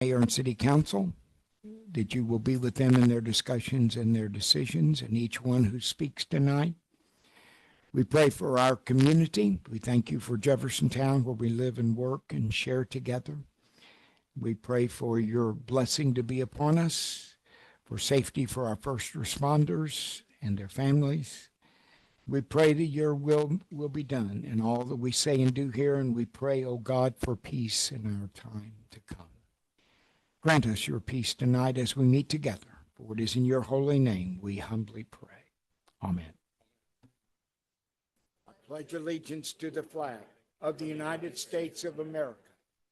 Mayor and City Council, that you will be with them in their discussions and their decisions, and each one who speaks tonight. We pray for our community. We thank you for Jeffersontown, where we live and work and share together. We pray for your blessing to be upon us, for safety for our first responders and their families. We pray that your will be done in all that we say and do here, and we pray, O God, for peace in our time to come. Grant us your peace tonight as we meet together, for it is in your holy name we humbly pray. Amen. I pledge allegiance to the flag of the United States of America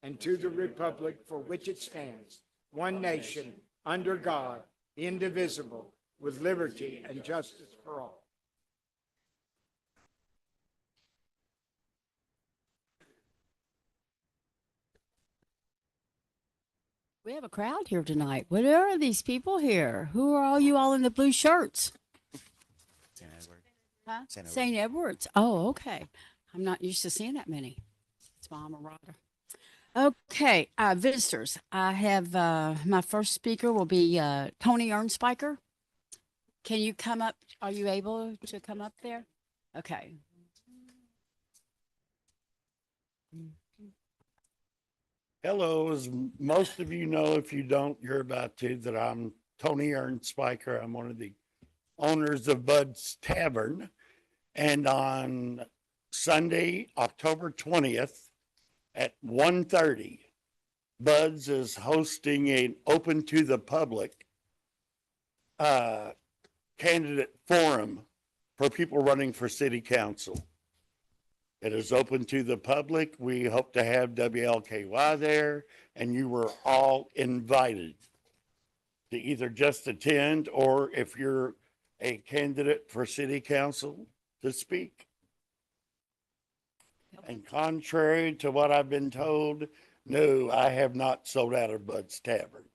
and to the republic for which it stands, one nation, under God, indivisible, with liberty and justice for all. We have a crowd here tonight. What are these people here? Who are all you all in the blue shirts? St. Edward. Huh? St. Edward. St. Edwards. Oh, okay. I'm not used to seeing that many. It's my alma mater. Okay, visitors. I have my first speaker will be Tony Ernspiker. Can you come up? Are you able to come up there? Okay. Hello, as most of you know, if you don't, you're about to, that I'm Tony Ernspiker. I'm one of the owners of Bud's Tavern. And on Sunday, October 20th at 1:30, Bud's is hosting an open to the public candidate forum for people running for city council. It is open to the public. We hope to have WLKY there, and you were all invited to either just attend or if you're a candidate for city council to speak. And contrary to what I've been told, no, I have not sold out of Bud's Tavern.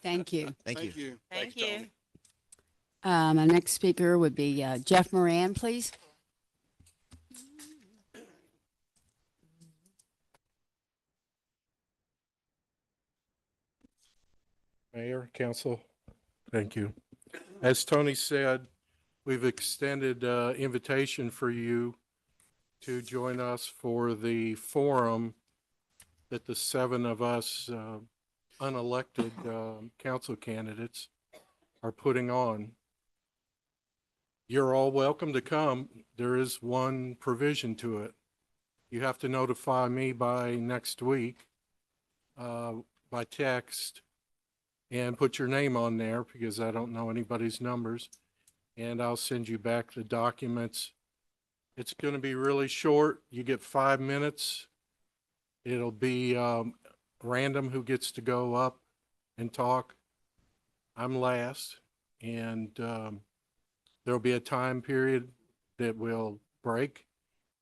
Thank you. Thank you. Thank you. My next speaker would be Jeff Moran, please. Mayor, Council, thank you. As Tony said, we've extended invitation for you to join us for the forum that the 7 of us unelected council candidates are putting on. You're all welcome to come. There is one provision to it. You have to notify me by next week by text and put your name on there because I don't know anybody's numbers, and I'll send you back the documents. It's going to be really short. You get 5 minutes. It'll be random who gets to go up and talk. I'm last, and there'll be a time period that will break,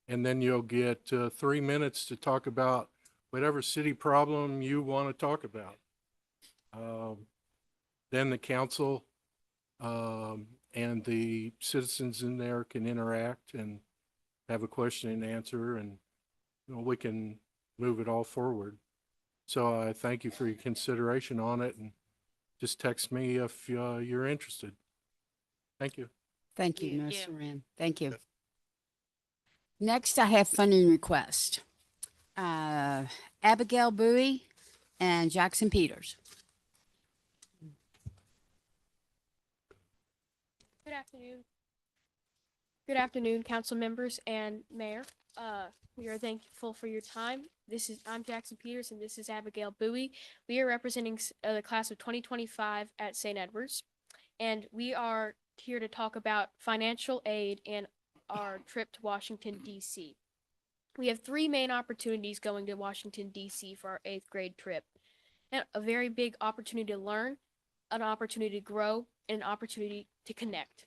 and then you'll get 3 minutes to talk about whatever city problem you want to talk about. Then the council and the citizens in there can interact and have a question and answer, and we can move it all forward. So I thank you for your consideration on it, and just text me if you're interested. Thank you. Thank you, Thank Nurse you. Moran. Thank you. Next, I have funding request. Abigail Bowie and Jackson Peters. Good afternoon. Good afternoon, council members and mayor. We are thankful for your time. I'm Jackson Peters and this is Abigail Bowie. We are representing the class of 2025 at St. Edwards. And we are here to talk about financial aid and our trip to Washington, D.C. We have 3 main opportunities going to Washington, D.C. for our 8th grade trip. And a very big opportunity to learn, an opportunity to grow, and an opportunity to connect.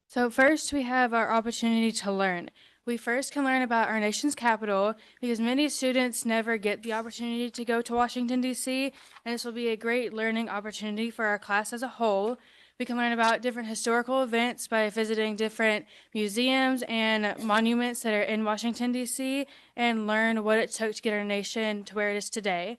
So first we have our opportunity to learn. We first can learn about our nation's capital because many students never get the opportunity to go to Washington, D.C., and this will be a great learning opportunity for our class as a whole. We can learn about different historical events by visiting different museums and monuments that are in Washington, D.C., and learn what it took to get our nation to where it is today.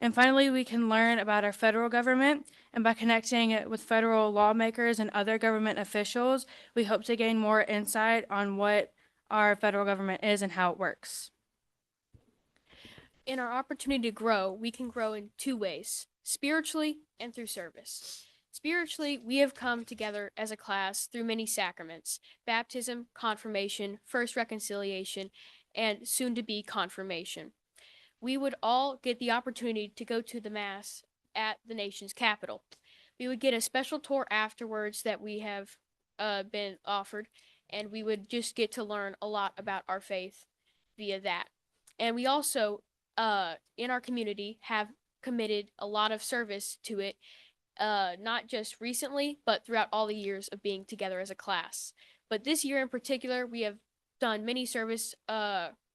And finally, we can learn about our federal government, and by connecting it with federal lawmakers and other government officials, we hope to gain more insight on what our federal government is and how it works. In our opportunity to grow, we can grow in two ways, spiritually and through service. Spiritually, we have come together as a class through many sacraments, baptism, confirmation, first reconciliation, and soon to be confirmation. We would all get the opportunity to go to the Mass at the nation's capital. We would get a special tour afterwards that we have been offered, and we would just get to learn a lot about our faith via that. And we also, in our community, have committed a lot of service to it, not just recently, but throughout all the years of being together as a class. But this year in particular, we have done many service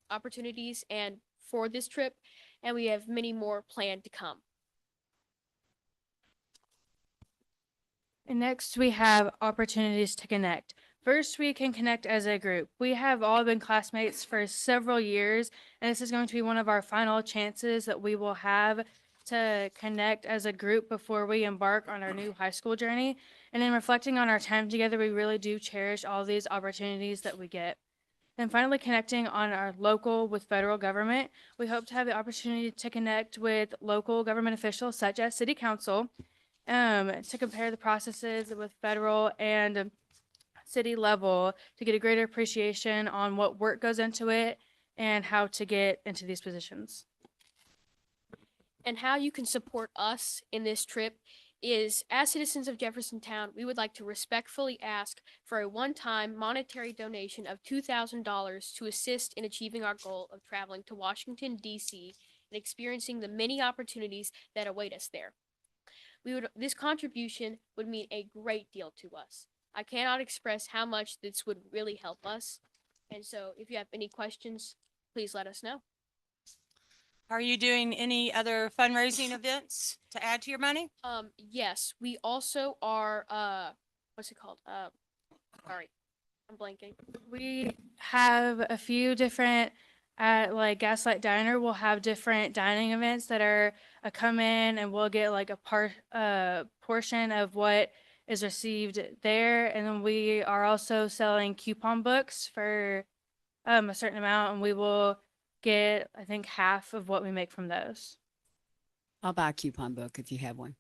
opportunities and for this trip, and we have many more planned to come. And next, we have opportunities to connect. First, we can connect as a group. We have all been classmates for several years, and this is going to be one of our final chances that we will have to connect as a group before we embark on our new high school journey. And in reflecting on our time together, we really do cherish all these opportunities that we get. And finally, connecting on our local with federal government, we hope to have the opportunity to connect with local government officials such as City Council, to compare the processes with federal and city level to get a greater appreciation on what work goes into it and how to get into these positions. And how you can support us in this trip is, as citizens of Jeffersontown, we would like to respectfully ask for a one-time monetary donation of $2,000 to assist in achieving our goal of traveling to Washington, D.C. and experiencing the many opportunities that await us there. This contribution would mean a great deal to us. I cannot express how much this would really help us. And so if you have any questions, please let us know. Are you doing any other fundraising events to add to your money? Yes, we also are, what's it called? Sorry, I'm blanking. We have a few different, like Gaslight Diner will have different dining events that are come in and we'll get like a portion of what is received there. And then we are also selling coupon books for a certain amount, and we will get, I think, half of what we make from those. I'll buy a coupon book if you have one.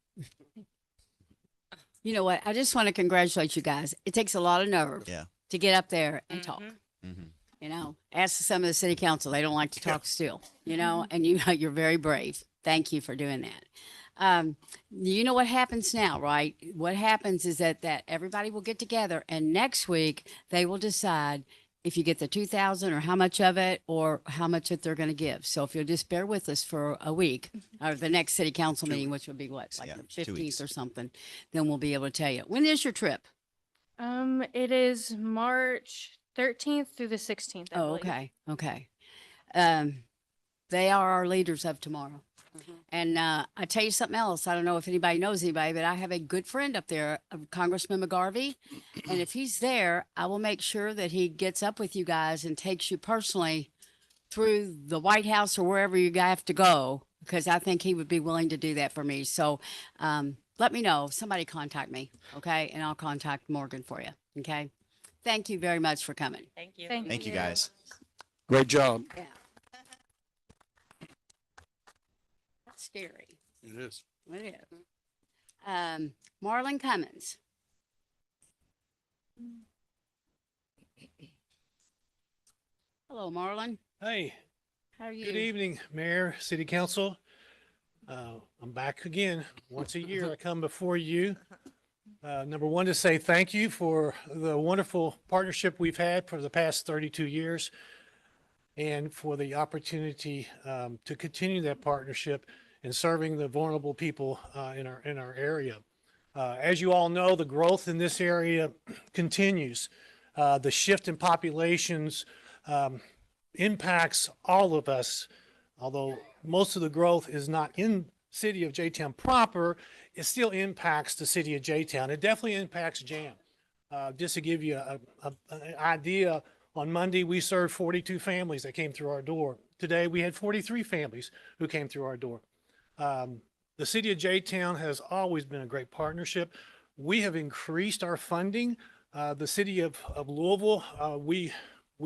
You know what? I just want to congratulate you guys. It takes a lot of nerve Yeah. to get up there and talk. Mm-hmm. You know, ask some of the city council. They don't like to talk still, you know, and you're very brave. Thank you for doing that. You know what happens now, right? What happens is that everybody will get together, and next week they will decide if you get the 2,000 or how much of it or how much that they're going to give. So if you'll just bear with us for a week or the next city council meeting, which will be what, like Yeah, the 2 weeks. 15th or something, then we'll be able to tell you. When is your trip? It is March 13th through the 16th, I Oh, believe. okay. Okay. They are our leaders of tomorrow. And I tell you something else. I don't know if anybody knows anybody, but I have a good friend up there, Congressman McGarvey. And if he's there, I will make sure that he gets up with you guys and takes you personally through the White House or wherever you have to go, because I think he would be willing to do that for me. So let me know. Somebody contact me, okay? And I'll contact Morgan for you, okay? Thank you very much for coming. Thank you. Thank you, guys. Great job. Yeah. That's scary. It is. It is. Marlon Cummins. Hello, Marlon. Hey, How are you? good evening, Mayor, City Council. I'm back again. Once a year, I come before you. Number one, to say thank you for the wonderful partnership we've had for the past 32 years and for the opportunity to continue that partnership in serving the vulnerable people in our area. As you all know, the growth in this area continues. The shift in populations impacts all of us, although most of the growth is not in city of J-Town proper, it still impacts the city of J-Town. It definitely impacts JAM. Just to give you an idea, on Monday, we served 42 families that came through our door. Today, we had 43 families who came through our door. The city of J-Town has always been a great partnership. We have increased our funding. The city of Louisville, we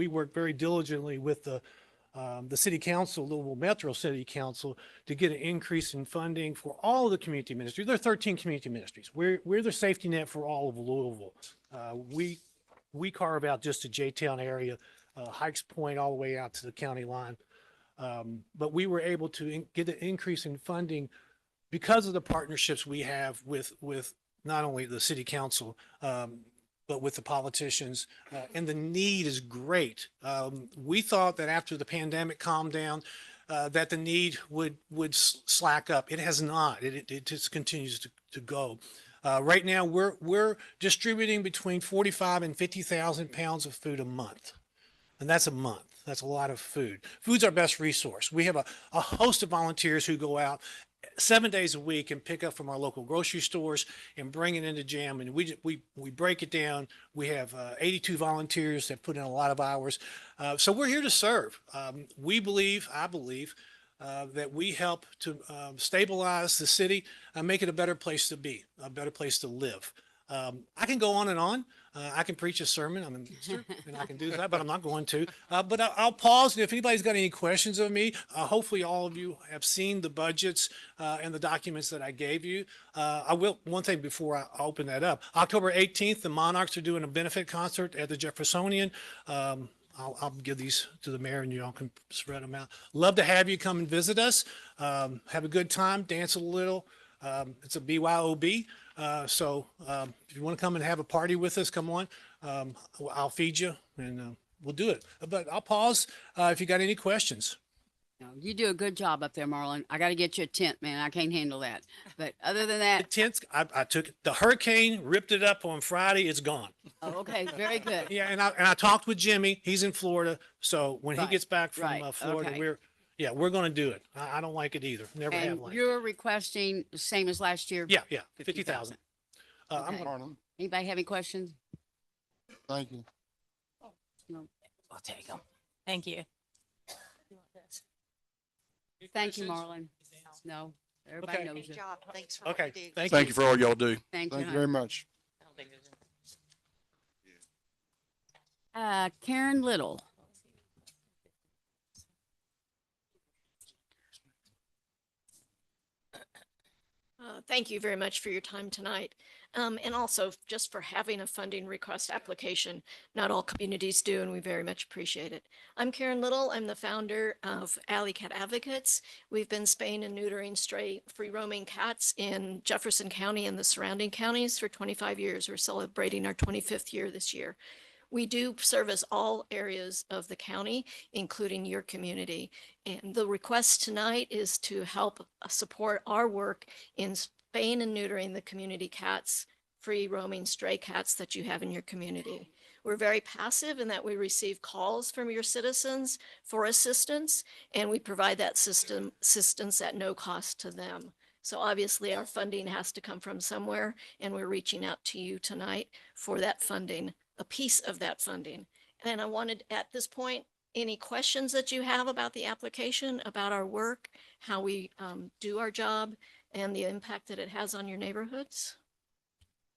work very diligently with the city council, Louisville Metro City Council, to get an increase in funding for all of the community ministries. There are 13 community ministries. We're the safety net for all of Louisville. We carve out just the J-Town area, Hikes Point all the way out to the county line. But we were able to get an increase in funding because of the partnerships we have with not only the city council, but with the politicians, and the need is great. We thought that after the pandemic calmed down, that the need would slack up. It has not. It just continues to go. Right now, we're distributing between 45 and 50,000 pounds of food a month, and that's a month. That's a lot of food. Food's our best resource. We have a host of volunteers who go out 7 days a week and pick up from our local grocery stores and bring it into JAM. And we break it down. We have 82 volunteers that put in a lot of hours. So we're here to serve. I believe that we help to stabilize the city and make it a better place to be, a better place to live. I can go on and on. I can preach a sermon. I'm a minister and I can do that, but I'm not going to. But I'll pause. And if anybody's got any questions of me, hopefully all of you have seen the budgets and the documents that I gave you. One thing before I open that up. October 18th, the Monarchs are doing a benefit concert at the Jeffersonian. I'll give these to the mayor and you all can spread them out. Love to have you come and visit us. Have a good time, dance a little. It's a BYOB. So if you want to come and have a party with us, come on. I'll feed you and we'll do it. But I'll pause if you got any questions. No, you do a good job up there, Marlon. I got to get you a tent, man. I can't handle that. But other than The that, tents, I took the hurricane, ripped it up on Friday. It's gone. oh, okay, very good. Yeah, and I talked with Jimmy. He's in Florida, so when he Right, gets back from right, Florida, okay. we're going to do it. I don't like it either. Never have And liked it. you're requesting the same as last year? Yeah, 50,000. Okay. Anybody have any questions? Thank you. No. I'll take them. Thank you. Thank you, Marlon. No, everybody Okay. knows you. Thanks for Okay, what you do. thank Thank you. you for all y'all do. Thank you. Thank you hon. very much. Karen Little. Thank you very much for your time tonight. And also just for having a funding request application. Not all communities do, and we very much appreciate it. I'm Karen Little. I'm the founder of Alley Cat Advocates. We've been spaying and neutering stray free roaming cats in Jefferson County and the surrounding counties for 25 years. We're celebrating our 25th year this year. We do service all areas of the county, including your community. And the request tonight is to help support our work in spaying and neutering the community cats, free roaming stray cats that you have in your community. We're very passive in that we receive calls from your citizens for assistance, and we provide that assistance at no cost to them. So obviously our funding has to come from somewhere, and we're reaching out to you tonight for that funding, a piece of that funding. And I wanted at this point, any questions that you have about the application, about our work, how we do our job, and the impact that it has on your neighborhoods?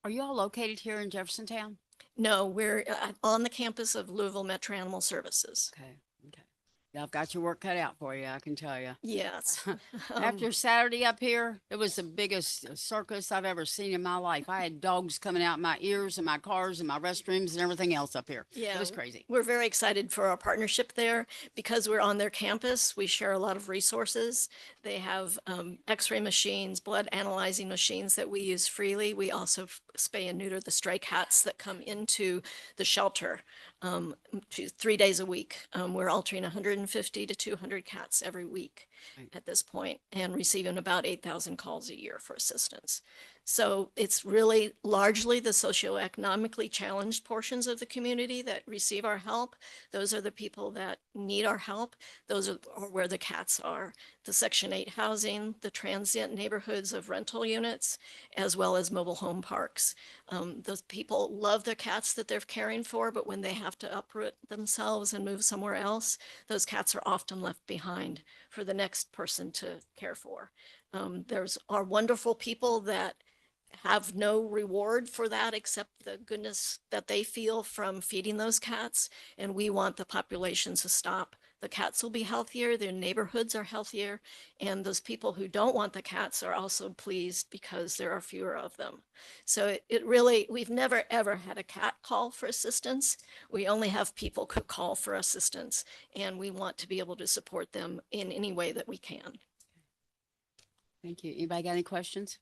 Are you all located here in Jeffersontown? No, we're on the campus of Louisville Metro Animal Services. Okay, okay. Yeah, I've got your work cut out for you, I can tell you. Yes. After Saturday up here, it was the biggest circus I've ever seen in my life. I had dogs coming out my ears and my cars and my restrooms and everything else up here. Yeah, It was crazy. We're very excited for our partnership there because we're on their campus. We share a lot of resources. They have x-ray machines, blood analyzing machines that we use freely. We also spay and neuter the stray cats that come into the shelter 3 days a week. We're altering 150 to 200 cats every week. Right. at this point and receiving about 8,000 calls a year for assistance. So it's really largely the socioeconomically challenged portions of the community that receive our help. Those are the people that need our help. Those are where the cats are. The Section 8 housing, the transient neighborhoods of rental units, as well as mobile home parks. Those people love the cats that they're caring for, but when they have to uproot themselves and move somewhere else, those cats are often left behind for the next person to care for. There's our wonderful people that have no reward for that except the goodness that they feel from feeding those cats. And we want the populations to stop. The cats will be healthier, their neighborhoods are healthier, and those people who don't want the cats are also pleased because there are fewer of them. So it really, we've never ever had a cat call for assistance. We only have people who call for assistance, and we want to be able to support them in any way that we can. Thank you. Anybody got any questions?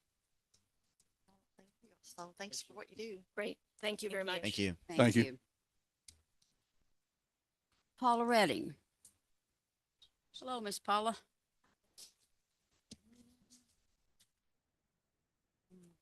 So thanks for what you do. Great. Thank you very much. Thank you. Thank you. Paula Redding. Hello, Miss Paula.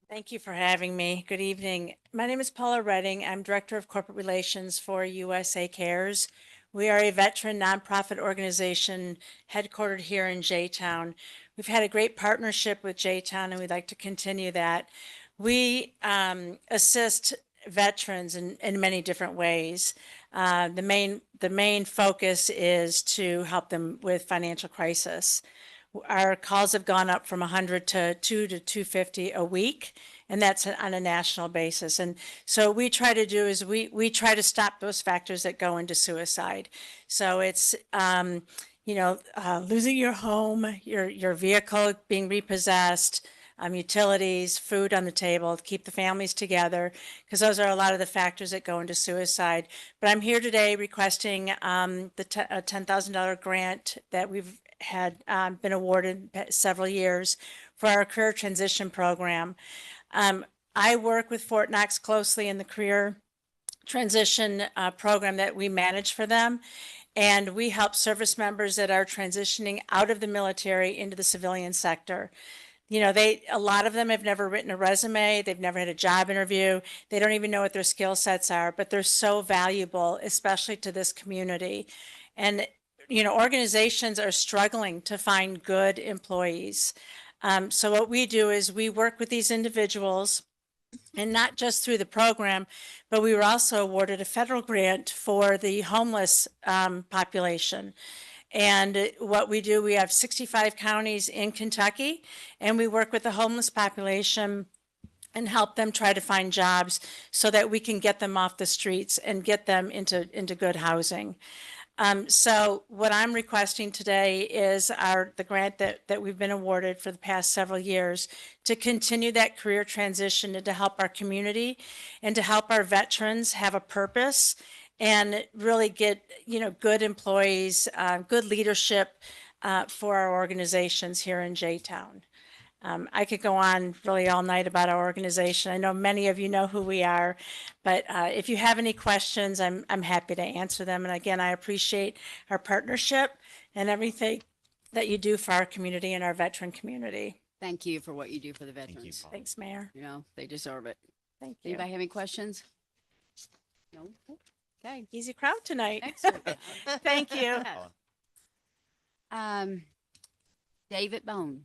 Thank you for having me. Good evening. My name is Paula Redding. I'm Director of Corporate Relations for USA Cares. We are a veteran nonprofit organization headquartered here in J-Town. We've had a great partnership with J-Town and we'd like to continue that. We assist veterans in many different ways. The main focus is to help them with financial crisis. Our calls have gone up from 100 to 250 a week, and that's on a national basis. And so what we try to do is we try to stop those factors that go into suicide. So it's losing your home, your vehicle being repossessed, utilities, food on the table to keep the families together, because those are a lot of the factors that go into suicide. But I'm here today requesting a $10,000 grant that we've had been awarded several years for our career transition program. I work with Fort Knox closely in the career transition program that we manage for them. And we help service members that are transitioning out of the military into the civilian sector. You know, a lot of them have never written a resume. They've never had a job interview. They don't even know what their skill sets are, but they're so valuable, especially to this community. And, organizations are struggling to find good employees. So what we do is we work with these individuals, and not just through the program, but we were also awarded a federal grant for the homeless population. And what we do, we have 65 counties in Kentucky, and we work with the homeless population and help them try to find jobs so that we can get them off the streets and get them into good housing. So what I'm requesting today is the grant that we've been awarded for the past several years to continue that career transition and to help our community and to help our veterans have a purpose and really get, good employees, good leadership for our organizations here in J-Town. I could go on really all night about our organization. I know many of you know who we are, but if you have any questions, I'm happy to answer them. And again, I appreciate our partnership and everything that you do for our community and our veteran community. Thank you for what you do for the veterans. Thank you, Paul. Thanks, Mayor. They deserve it. Thank you. Anybody have any questions? No? Okay. Easy crowd tonight. Excellent. Thank you. David Bone.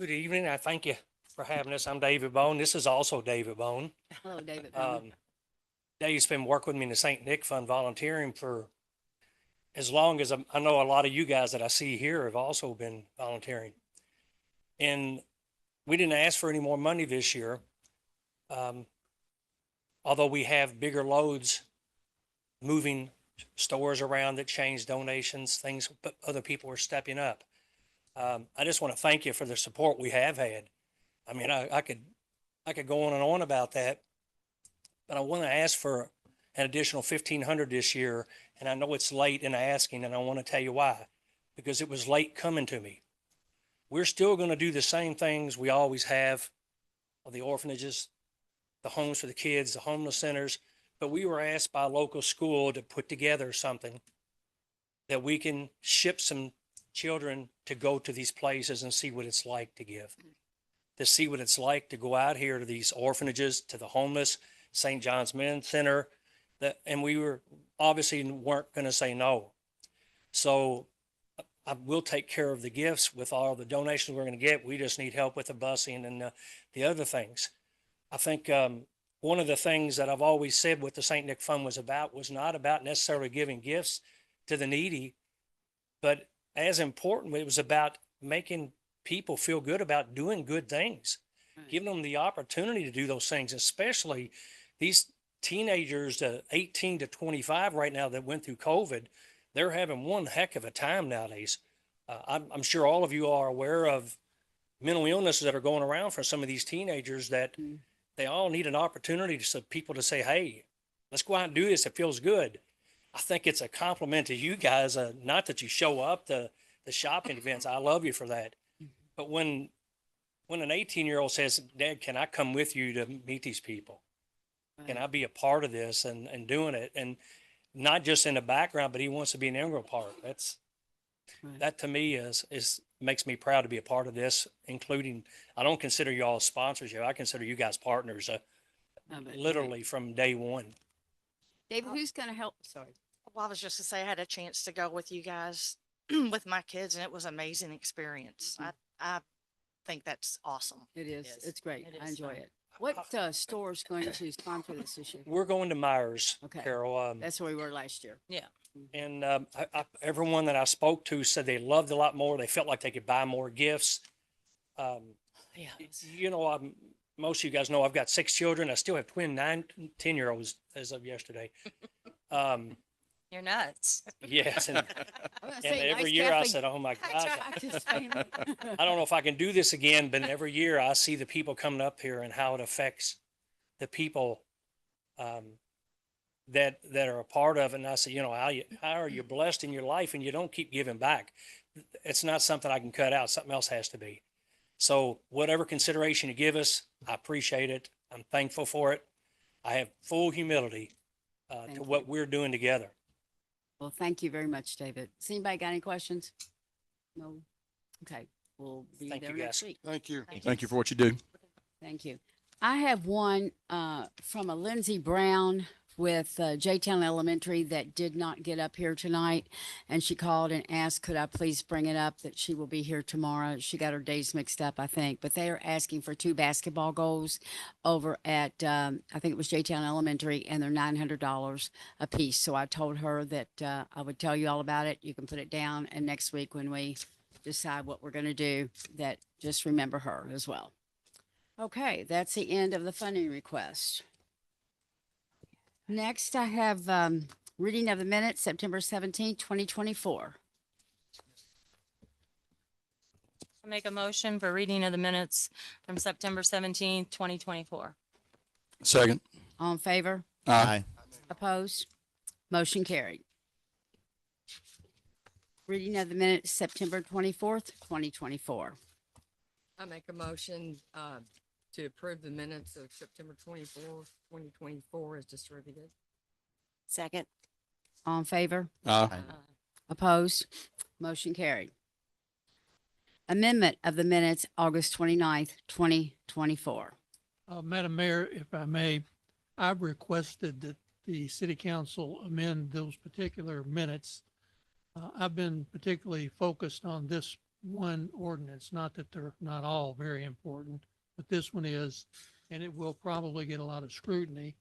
Good evening. I thank you for having us. I'm David Bone. This is also David Bone. Hello, David Bone. Dave's been working with me in the St. Nick Fund volunteering for as long as I know a lot of you guys that I see here have also been volunteering. And we didn't ask for any more money this year. Although we have bigger loads moving stores around that change donations, things, but other people are stepping up. I just want to thank you for the support we have had. I mean, I could go on and on about that, but I want to ask for an additional 1,500 this year. And I know it's late in asking, and I want to tell you why, because it was late coming to me. We're still going to do the same things we always have, of the orphanages, the homes for the kids, the homeless centers, but we were asked by a local school to put together something that we can ship some children to go to these places and see what it's like to give, to see what it's like to go out here to these orphanages, to the homeless, St. John's Men's Center, and we were obviously weren't going to say no. So I will take care of the gifts with all the donations we're going to get. We just need help with the busing and the other things. I think one of the things that I've always said what the St. Nick Fund was not about necessarily giving gifts to the needy, but as important, it was about making people feel good about doing good things, giving them the opportunity to do those things, especially these teenagers, 18 to 25 right now that went through COVID. They're having one heck of a time nowadays. I'm sure all of you are aware of mental illnesses that are going around for some of these teenagers that they all need an opportunity to people to say, hey, let's go out and do this. It feels good. I think it's a compliment to you guys. Not that you show up to the shopping events. I love you for that. But when an 18-year-old says, Dad, can I come with you to meet these people? Can I be a part of this and doing it? And not just in the background, but he wants to be an integral part. That to me makes me proud to be a part of this, including, I don't consider you all sponsors. I consider you guys partners, literally from day one. David, who's going to help? Sorry. Well, I was just to say I had a chance to go with you guys with my kids, and it was an amazing experience. I think that's awesome. It is. It's great. It I is enjoy fun. it. What store's going to sponsor this year? We're going to Myers, Okay. Carol. That's where we were last year. Yeah. And everyone that I spoke to said they loved it a lot more. They felt like they could buy more gifts. Yeah. You know, most of you guys know I've got 6 children. I still have twin 10-year-olds as of yesterday. You're nuts. Yes. And, I was and gonna say, every nice year I Catholic said, oh my gosh, practice family. I don't know if I can do this again, but every year I see the people coming up here and how it affects the people that are a part of it. And I say, you know, how are you blessed in your life and you don't keep giving back? It's not something I can cut out. Something else has to be. So whatever consideration you give us, I appreciate it. I'm thankful for it. I have full humility to what we're doing together. Well, thank you very much, David. Has anybody got any questions? No? Okay, we'll be Thank there you, next guys. week. Thank you. Thank you for what you do. Thank you. I have one from a Lindsay Brown with J-Town Elementary that did not get up here tonight. And she called and asked, could I please bring it up that she will be here tomorrow? She got her days mixed up, I think. But they are asking for 2 basketball goals over at, I think it was J-Town Elementary, and they're $900 a piece. So I told her that I would tell you all about it. You can put it down. And next week when we decide what we're going to do, that just remember her as well. Okay, that's the end of the funding request. Next, I have reading of the minutes, September 17th, 2024. I make a motion for reading of the minutes from September 17th, 2024. Second. All in favor? Aye. Opposed? Motion carried. Reading of the minutes, September 24th, 2024. I make a motion to approve the minutes of September 24th, 2024 as distributed. Second. All in favor? Aye. Opposed? Motion carried. Amendment of the minutes, August 29th, 2024. Madam Mayor, if I may, I've requested that the city council amend those particular minutes. I've been particularly focused on this one ordinance, not that they're not all very important, but this one is, and it will probably get a lot of scrutiny.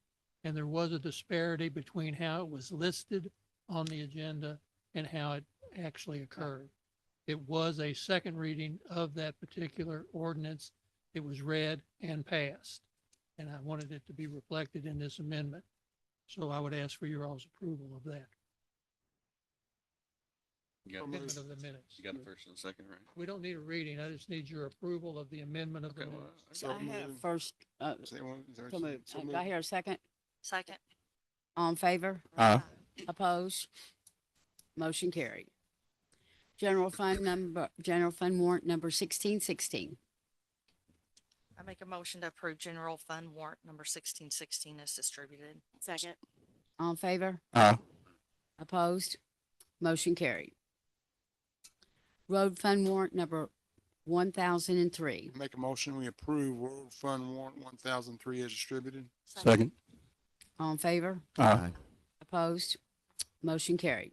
And there was a disparity between how it was listed on the agenda and how it actually occurred. It was a second reading of that particular ordinance. It was read and passed, and I wanted it to be reflected in this amendment. So I would ask for your all's approval of that. You got Amendment the of the minutes. You got the first and second, right? We don't need a reading. I just need your approval of the amendment of the Okay, well, minutes. I have first, Say one, is there- so moved. so Do I hear a second? Second. All in favor? Aye. Opposed? Motion carried. General fund warrant number 1616. I make a motion to approve general fund warrant number 1616 as distributed. Second. All in favor? Aye. Opposed? Motion carried. Road fund warrant number 1003. Make a motion, we approve road fund warrant 1003 as distributed. Second. All in favor? Aye. Opposed? Motion carried.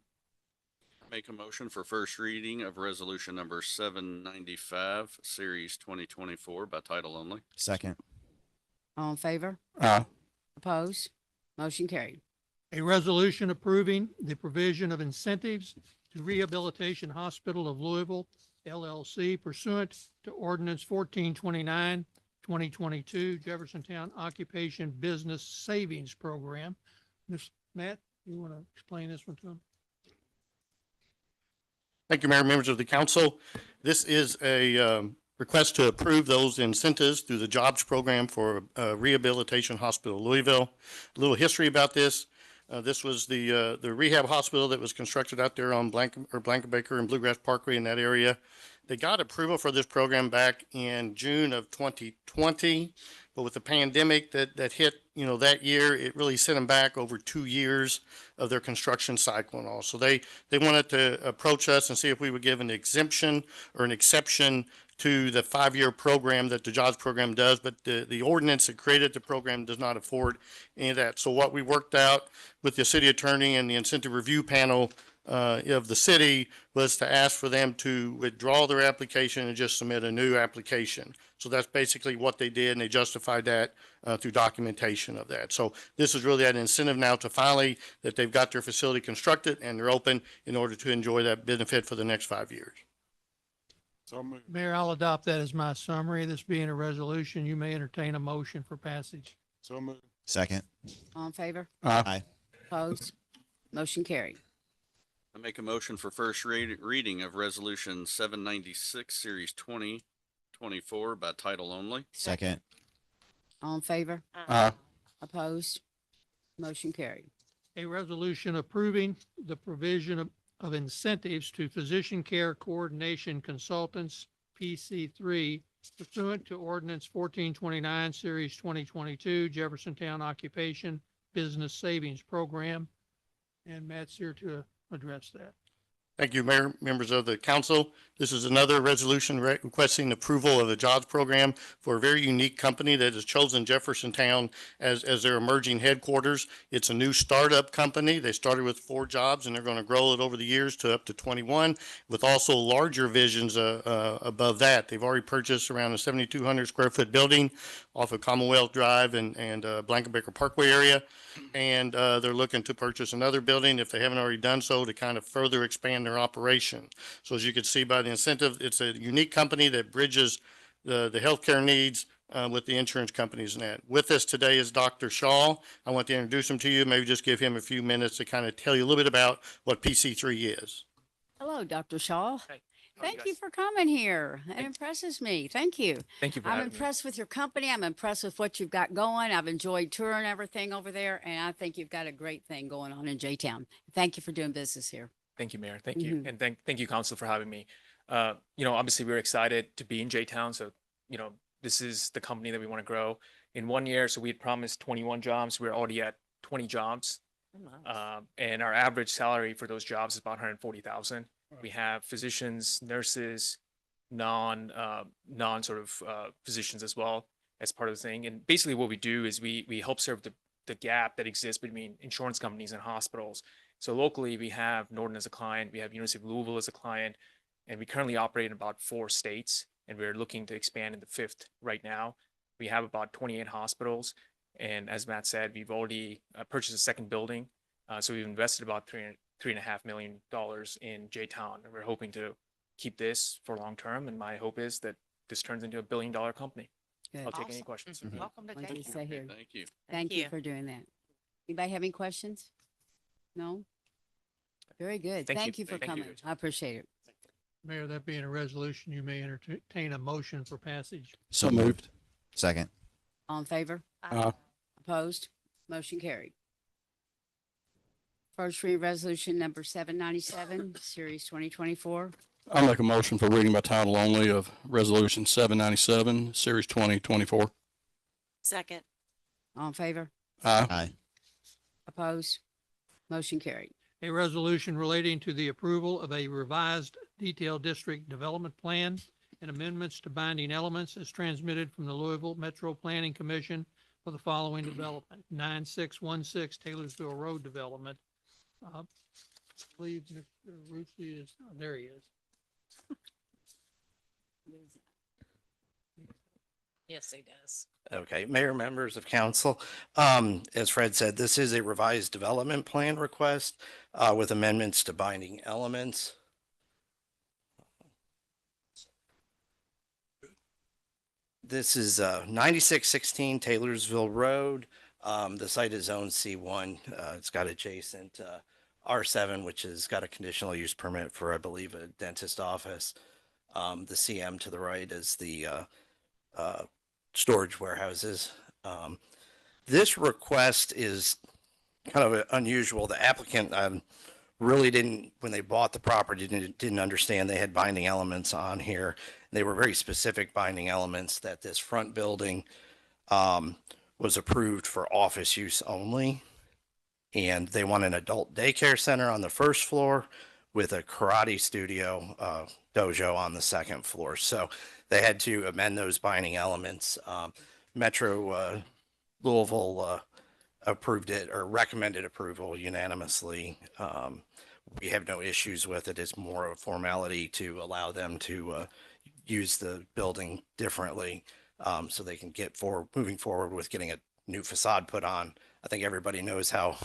Make a motion for first reading of resolution number 795, series 2024 by title only. Second. All in favor? Aye. Opposed? Motion carried. A resolution approving the provision of incentives to Rehabilitation Hospital of Louisville LLC pursuant to ordinance 1429, 2022 Jeffersontown Occupation Business Savings Program. Ms. Matt, you want to explain this one to them? Thank you, Mayor, members of the council. This is a request to approve those incentives through the jobs program for Rehabilitation Hospital Louisville. A little history about this. This was the rehab hospital that was constructed out there on Blankenbaker and Bluegrass Parkway in that area. They got approval for this program back in June of 2020, but with the pandemic that hit, that year, it really set them back over 2 years of their construction cycle and all. So they wanted to approach us and see if we would give an exemption or an exception to the 5-year program that the jobs program does, but the ordinance that created the program does not afford any of that. So what we worked out with the city attorney and the incentive review panel of the city was to ask for them to withdraw their application and just submit a new application. So that's basically what they did, and they justified that through documentation of that. So this is really an incentive now to finally that they've got their facility constructed and they're open in order to enjoy that benefit for the next 5 years. So moved. Mayor, I'll adopt that as my summary. This being a resolution, you may entertain a motion for passage. So moved. Second. All in favor? Aye. Opposed? Motion carried. I make a motion for first reading of resolution 796, series 2024 by title only. Second. All in favor? Aye. Opposed? Motion carried. A resolution approving the provision of incentives to Physician Care Coordination Consultants, PC3, pursuant to ordinance 1429, series 2022, Jeffersontown Occupation Business Savings Program. And Matt's here to address that. Thank you, Mayor, members of the council. This is another resolution requesting approval of the jobs program for a very unique company that has chosen Jeffersontown as their emerging headquarters. It's a new startup company. They started with 4 jobs and they're going to grow it over the years to up to 21 with also larger visions above that. They've already purchased around a 7,200 square foot building off of Commonwealth Drive and Blankenbaker Parkway area. And they're looking to purchase another building if they haven't already done so to kind of further expand their operation. So as you can see by the incentive, it's a unique company that bridges the healthcare needs with the insurance companies and that. With us today is Dr. Shaw. I want to introduce him to you, maybe just give him a few minutes to kind of tell you a little bit about what PC3 is. Hello, Dr. Shaw. Hey, Thank you for coming here. It impresses me. Thank you. Thank you for I'm having me. impressed with your company. I'm impressed with what you've got going. I've enjoyed touring everything over there, and I think you've got a great thing going on in J-Town. Thank you for doing business here. Thank you, Mayor. Thank you. Mhm. And thank you, Council, for having me. Obviously we're excited to be in J-Town. So, this is the company that we want to grow in 1 year. So we had promised 21 jobs. We're already at 20 jobs. And our average salary for those jobs is about 140,000. We have physicians, nurses, non sort of physicians as well as part of the thing. And basically what we do is we help serve the gap that exists between insurance companies and hospitals. So locally we have Norton as a client, we have University of Louisville as a client, and we currently operate in about 4 states, and we're looking to expand in the 5th right now. We have about 28 hospitals. And as Matt said, we've already purchased a second building. So we've invested about $3.5 million in J-Town, and we're hoping to keep this for long term. And my hope is that this turns into $1 billion company. Good. I'll take any Awesome. questions. Welcome to Wanted to J-Town. say here. Thank you. Thank you you. for doing that. Anybody have any questions? No? Very good. Thank you. Thank you for Thank you. coming. I appreciate it. Mayor, that being a resolution, you may entertain a motion for passage. So moved. Second. All in favor? Aye. Opposed? Motion carried. First read resolution number 797, series 2024. I'll make a motion for reading by title only of Resolution 797, Series 2024. Second. All in favor? Aye. Aye. Opposed? Motion carried. A resolution relating to the approval of a revised detailed district development plan and amendments to binding elements is transmitted from the Louisville Metro Planning Commission for the following development: 9616 Taylorsville Road Development. I believe Mr. Rucci is, oh, there he is. Yes, he does. Okay, Mayor, members of council, as Fred said, this is a revised development plan request with amendments to binding elements. This is 9616 Taylorsville Road. The site is zone C1. It's got adjacent R7, which has got a conditional use permit for, I believe, a dentist office. The CM to the right is the storage warehouses. This request is kind of unusual. The applicant really didn't, when they bought the property, didn't understand they had binding elements on here. They were very specific binding elements that this front building was approved for office use only. And they want an adult daycare center on the first floor with a karate studio dojo on the second floor. So they had to amend those binding elements. Metro Louisville approved it or recommended approval unanimously. We have no issues with it. It's more of a formality to allow them to use the building differently so they can get moving forward with getting a new facade put on. I think everybody knows how.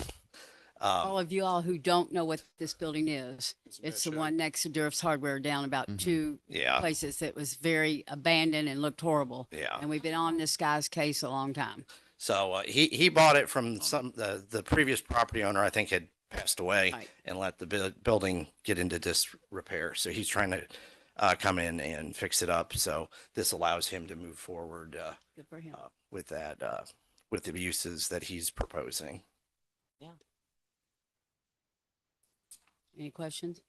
All of you all who don't know what this building is, it's the one next to Durf's Hardware down about two places that was very abandoned and looked horrible. Yeah. And we've been on this guy's case a long time. So he bought it from the previous property owner, I think had passed away and let the building get into disrepair. So he's trying to come in and fix it up. So this allows him to move forward Good for him. with that, with the uses that he's proposing. Any questions?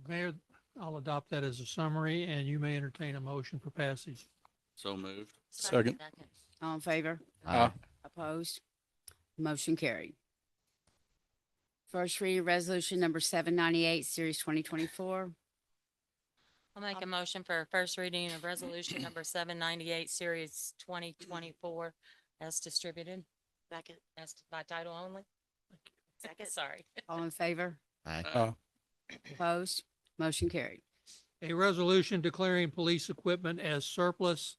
Mayor, I'll adopt that as a summary and you may entertain a motion for passage. So moved. Second. All in favor? Aye. Opposed? Motion carried. First reading resolution number 798, series 2024. I'll make a motion for first reading of resolution number 798, series 2024 as distributed. Second. As by title only. Second. Sorry. All in favor? Aye. Opposed? Motion carried. A resolution declaring police equipment as surplus.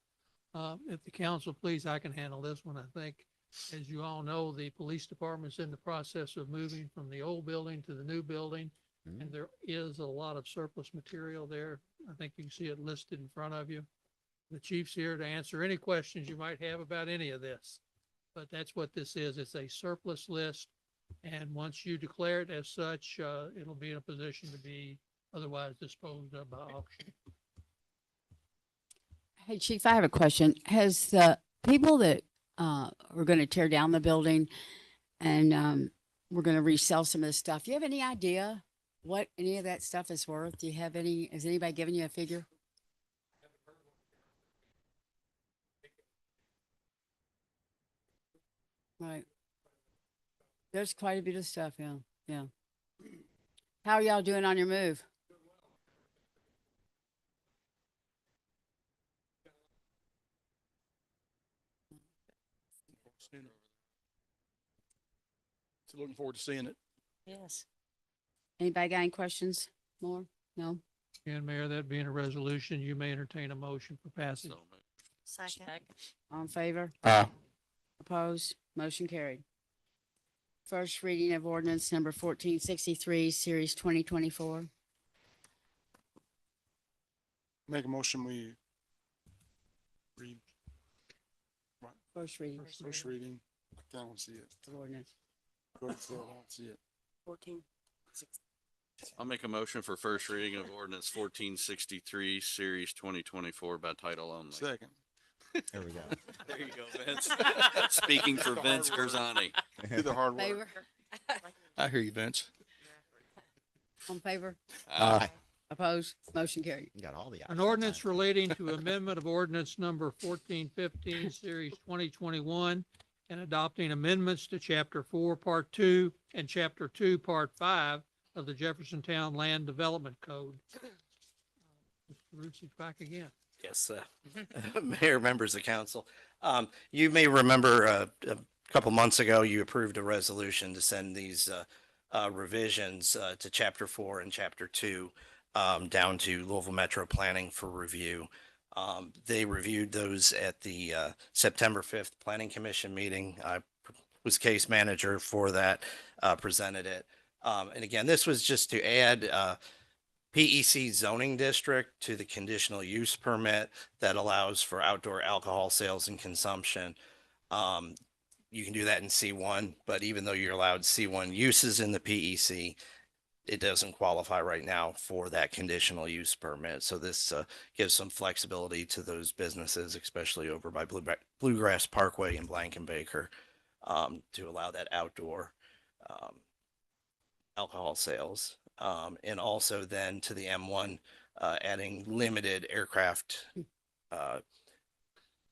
If the council please, I can handle this one. I think, as you all know, the police department's in the process of moving from the old building to the new building. And there is a lot of surplus material there. I think you can see it listed in front of you. The chief's here to answer any questions you might have about any of this. But that's what this is. It's a surplus list. And once you declare it as such, it'll be in a position to be otherwise disposed of by auction. Hey, Chief, I have a question. Has the people that are going to tear down the building and we're going to resell some of this stuff, do you have any idea what any of that stuff is worth? Do you have any, has anybody given you a figure? Right. There's quite a bit of stuff, yeah, yeah. How are y'all doing on your move? So looking forward to seeing it. Yes. Anybody got any questions more? No? And Mayor, that being a resolution, you may entertain a motion for passage. So moved. Second. All in favor? Aye. Opposed? Motion carried. First reading of ordinance number 1463, series 2024. Make a motion, we read First reading first reading. I don't see it. of ordinance. Go ahead, Phil, I don't see it. 14. I'll make a motion for first reading of ordinance 1463, series 2024 by title only. Second. There we go. There you go, Vince. Speaking for Vince Gerzani. Do the hard work. Favor? I hear you, Vince. On favor? Aye. Opposed? Motion carried. You got all the. An ordinance relating to amendment of ordinance number 1415, series 2021, and adopting amendments to chapter 4, part 2, and chapter 2, part 5 of the Jeffersontown Land Development Code. Mr. Rucci back again. Yes, Mayor, members of council. You may remember a couple months ago, you approved a resolution to send these revisions to chapter 4 and chapter 2 down to Louisville Metro Planning for review. They reviewed those at the September 5th Planning Commission meeting. I was case manager for that, presented it. And again, this was just to add PEC zoning district to the conditional use permit that allows for outdoor alcohol sales and consumption. You can do that in C1, but even though you're allowed C1 uses in the PEC, it doesn't qualify right now for that conditional use permit. So this gives some flexibility to those businesses, especially over by Bluegrass Parkway and Blankenbaker, to allow that outdoor alcohol sales. And also then to the M1, adding limited aircraft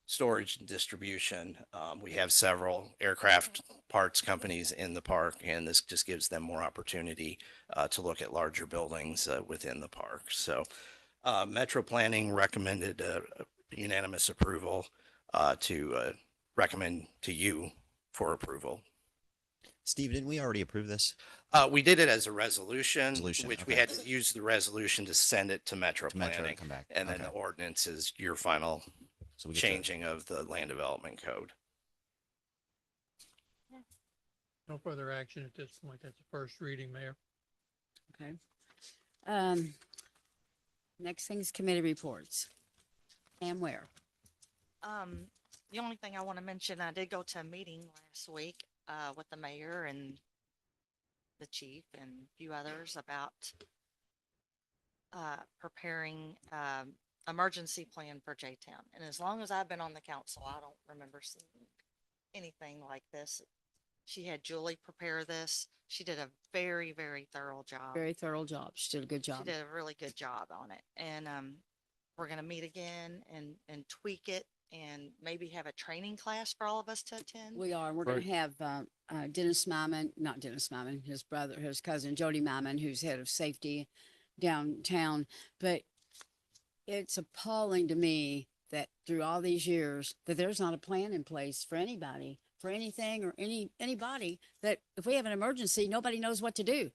storage and distribution. We have several aircraft parts companies in the park, and this just gives them more opportunity to look at larger buildings within the park. So Metro Planning recommended unanimous approval to recommend to you for approval. Steve, didn't we already approve this? We did it as a resolution, which we okay. had to use the resolution to send it to Metro Metro to Planning. come back. And then Okay. the ordinance is your final So we get to- changing of the land development code. No further action at this point. That's the first reading, Mayor. Okay. Next thing is committee reports. And where? The only thing I want to mention, I did go to a meeting last week, with the mayor and the chief and a few others about, preparing, emergency plan for J-Town. And as long as I've been on the council, I don't remember seeing anything like this. She had Julie prepare this. She did a very, very thorough job. Very thorough job. She did a good She job. did a really good job on it. And we're gonna meet again and tweak it and maybe have a training class for all of us to attend. We are. We're going Right. to have Dennis Myman, not Dennis Myman, his brother, his cousin, Jody Myman, who's head of safety downtown. But it's appalling to me that through all these years that there's not a plan in place for anybody, for anything or anybody, that if we have an emergency, nobody knows what to do.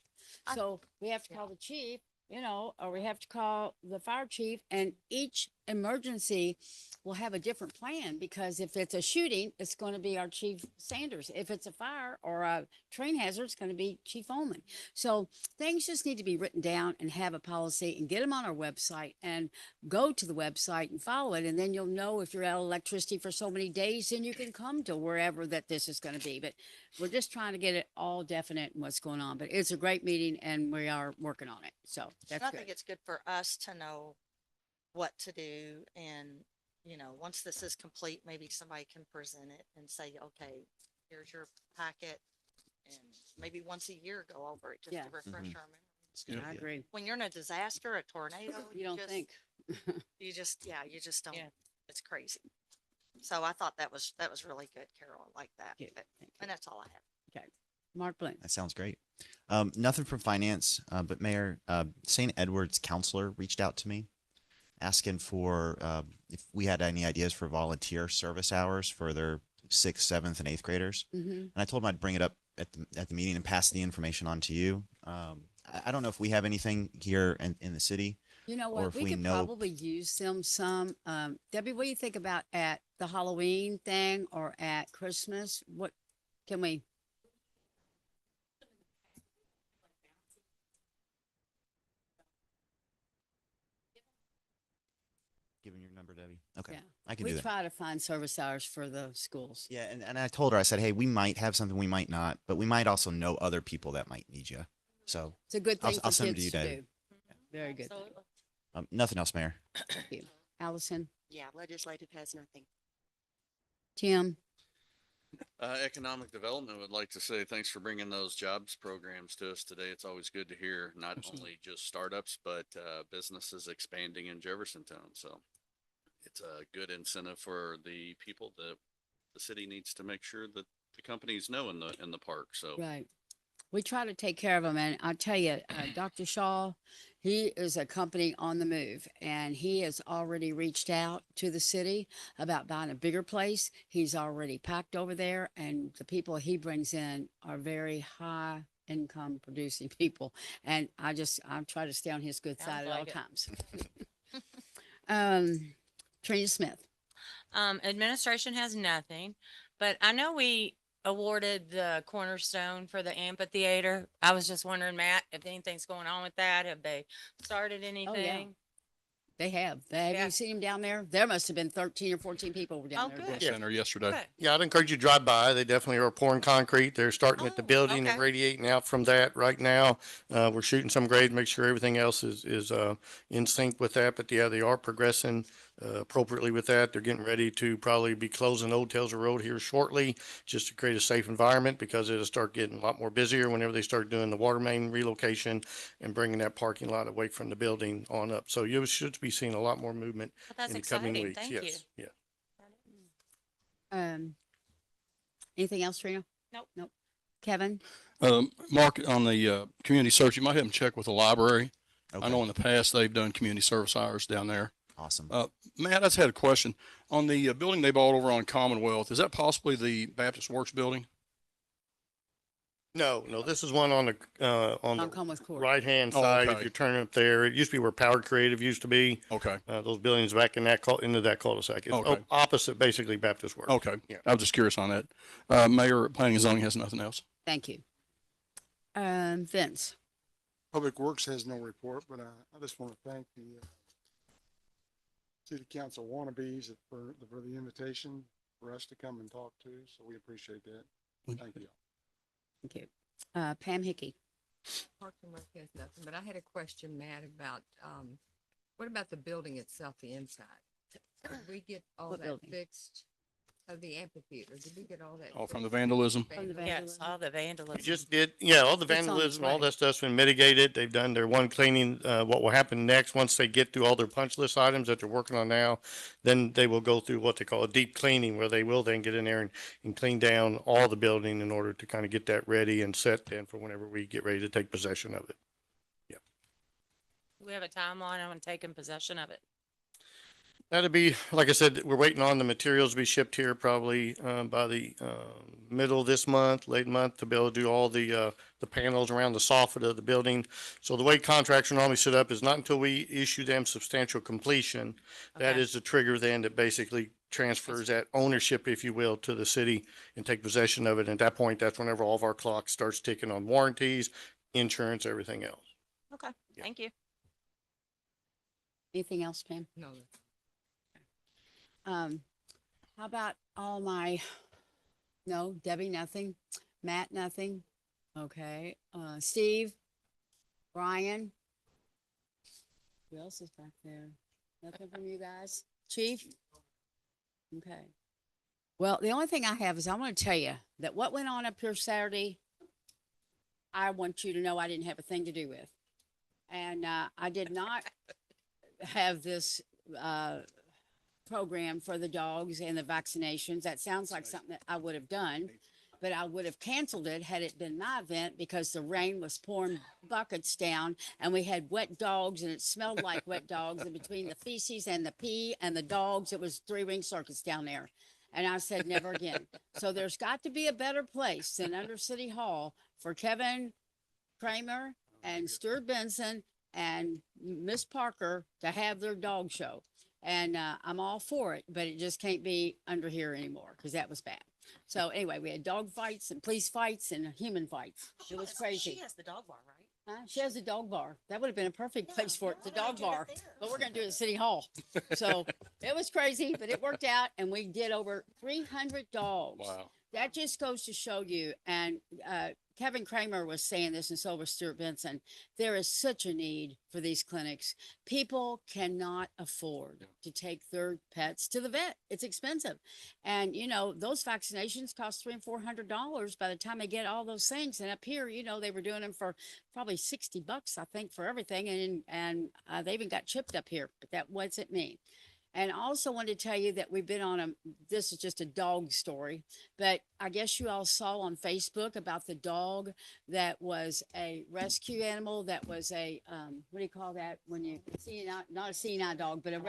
So we have to call the chief, or we have to call the fire chief, and each emergency will have a different plan, because if it's a shooting, it's going to be our Chief Sanders. If it's a fire or a train hazard, it's going to be Chief Ullman. So things just need to be written down and have a policy and get them on our website, and go to the website and follow it. And then you'll know if you're out of electricity for so many days, then you can come to wherever that this is going to be. But we're just trying to get it all definite in what's going on. But it's a great meeting and we are working on it. So And that's I good. think it's good for us to know what to do. And, once this is complete, maybe somebody can present it and say, okay, here's your packet. And maybe once a year, go over it just Yeah. to refresh Mhm. our memory. I agree. When you're in a disaster, a tornado, You don't just- think. you just don't, Yeah. it's crazy. So I thought that was really good, Carol. I like that. Thank you. But- Thank you. And that's all I have. Okay. Mark Blinn. That sounds great. Nothing from finance, but Mayor, St. Edward's counselor reached out to me asking for if we had any ideas for volunteer service hours for their 6th, 7th, and 8th graders. Mm-hmm. And I told them I'd bring it up at the meeting and pass the information on to you. I don't know if we have anything here in the city. You know Or what? if We we could know- probably use them some. Debbie, what do you think about at the Halloween thing or at Christmas? What can we? Giving your number, Debbie. Okay, Yeah. I can We do that. try to find service hours for the schools. Yeah, and I told her, I said, hey, we might have something, we might not, but we might also know other people that might need you. So It's a good I'll- thing I'll for send it to kids you, to Debbie. do. Very good. thing. Absolutely. nothing else, Mayor. Thank you. Allison, Yeah, legislative has nothing. Tim, Economic Development would like to say thanks for bringing those jobs programs to us today. It's always good to hear not only just startups, but businesses expanding in Jeffersontown. So it's a good incentive for the people that the city needs to make sure that the companies know in the park. So Right. We try to take care of them. And I'll tell you, Dr. Shaw, he is a company on the move and he has already reached out to the city about buying a bigger place. He's already packed over there and the people he brings in are very high income producing people. And I try to stay on his good side at all times. Trina Smith. Administration has nothing, but I know we awarded the cornerstone for the amphitheater. I was just wondering, Matt, if anything's going on with that. Have they started anything? They have. Have you seen him down there? There must have been 13 or 14 people were down there. good. Center yesterday. Good. Yeah, I'd encourage you to drive by. They definitely are pouring concrete. They're starting at the building and radiating out from that right now. We're shooting some grades, make sure everything else is in sync with that. But yeah, they are progressing appropriately with that. They're getting ready to probably be closing Old Telsey Road here shortly, just to create a safe environment because it'll start getting a lot more busier whenever they start doing the water main relocation and bringing that parking lot away from the building on up. So you should be seeing a lot more movement That's in the coming exciting. weeks. Thank Yes, you. yeah. Anything else, Trina? Nope. Kevin? Mark, on the community search, you might have them check with the library. Okay. I know in the past they've done community service hours down there. Awesome. Matt, I just had a question. On the building they bought over on Commonwealth, is that possibly the Baptist Works building? No, this is one on the Commonwealth Court. right-hand Oh, side. If okay. you're turning up there, it used to be where Power Creative used to be. Okay. Those buildings back in that into that cul-de-sac. It's Okay. opposite basically Baptist Works. Okay. Yeah. I was just curious on that. Mayor, Planning and Zoning has nothing else. Thank you. Vince? Public Works has no report, but I just want to thank the city council wannabes for the invitation for us to come and talk to. So we appreciate that. Thank you. Thank you. Pam Hickey? Parks and Rec has nothing, but I had a question, Matt, about, what about the building itself, the inside? Did we get all What that building? fixed of the amphitheater? Did we get all that? Oh, from the vandalism? From the Yes, all the vandalism. We just did, yeah, all the It's on its vandalism, all way. that stuff's been mitigated. They've done their one cleaning. What will happen next, once they get through all their punch list items that they're working on now, then they will go through what they call a deep cleaning, where they will then get in there and clean down all the building in order to kind of get that ready and set then for whenever we get ready to take possession of it. Do we have a timeline on taking possession of it? That'd be, like I said, we're waiting on the materials to be shipped here probably by the middle of this month, late month, to be able to do all the panels around the soffit of the building. So the way contracts are normally set up is not until we issue them substantial completion. That Okay. is the trigger then that basically transfers that ownership, if you will, to the city and take possession of it. At that point, that's whenever all of our clock starts ticking on warranties, insurance, everything else. Okay, thank you. Anything else, Pam? No. How about all my, no, Debbie, nothing. Matt, nothing. Okay. Steve, Brian. Who else is back there? Nothing from you guys? Chief? Okay. Well, the only thing I have is I want to tell you that what went on up here Saturday, I want you to know I didn't have a thing to do with. And I did not have this program for the dogs and the vaccinations. That sounds like something that I would have done, but I would have canceled it had it been my event because the rain was pouring buckets down and we had wet dogs and it smelled like wet dogs. And between the feces and the pee and the dogs, it was 3-ring circus down there. And I said, never again. So there's got to be a better place than under City Hall for Kevin Kramer and Stuart Benson and Miss Parker to have their dog show. And I'm all for it, but it just can't be under here anymore because that was bad. So anyway, we had dog fights and police fights and human fights. It was crazy. She has the dog bar, right? She has a dog bar. That would have been a perfect place for it, the dog bar. But we're going to do it at City Hall. So it was crazy, but it worked out. And we did over 300 dogs. Wow. That just goes to show you. And Kevin Kramer was saying this, and so was Stuart Benson. There is such a need for these clinics. People cannot afford to take their pets to the vet. It's expensive. And, you know, those vaccinations cost $300 and $400 by the time they get all those things. And up here, you know, they were doing them for probably $60, I think, for everything. And they even got chipped up here, but that wasn't me. And I also wanted to tell you that we've been on this is just a dog story, but I guess you all saw on Facebook about the dog that was a rescue animal, that was a, what do you call that? When you see, not a CNI dog, but a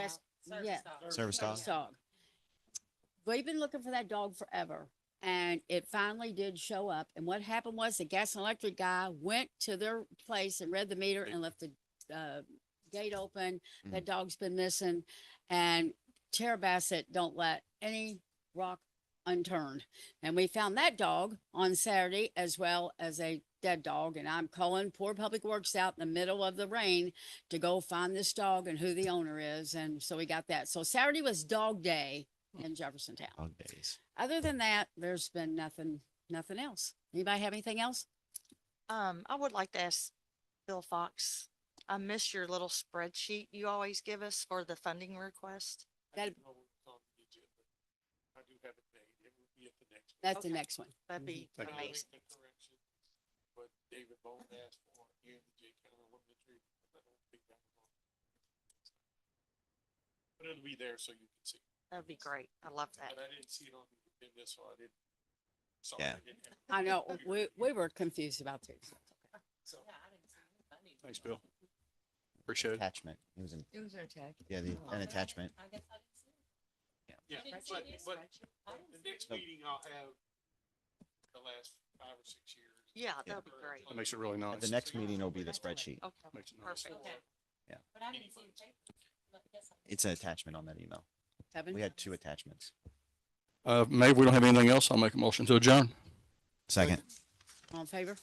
Service dog. dog. We've been looking for that dog forever. And it finally did show up. And what happened was the gas and electric guy went to their place and read the meter and left the gate open. That dog's been missing. And Tara Bassett don't let any rock unturned. And we found that dog on Saturday as well as a dead dog. And I'm calling poor Public Works out in the middle of the rain to go find this dog and who the owner is. And so we got that. So Saturday was dog day in Jeffersontown. Dog days. Other than that, there's been nothing else. Anybody have anything else? I would like to ask Bill Fox, I miss your little spreadsheet you always give us for the funding request. That's the next one. That'd be Thank you. amazing. What David Bowman asked for and the J County Elementary. But it'll be there so you can see. That'd be great. I love that. But I didn't see it on the agenda, so I didn't. Sorry, Yeah. I didn't have- I know, we were confused about this. So, thanks, Bill. Appreciate it. Attachment. It was an, It was an attack. yeah, an attachment. Yeah, but the next meeting I'll have the last 5 or 6 years. Yeah, that'd be great. That makes it really nice. At the next meeting will be the spreadsheet. Okay, Makes it nice. perfect. Yeah. It's an attachment on that email. Kevin? We had 2 attachments. Maybe we don't have anything else. I'll make a motion to adjourn. Second. All in favor?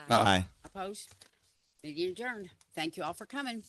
Aye. Opposed? Meeting adjourned. Thank you all for coming.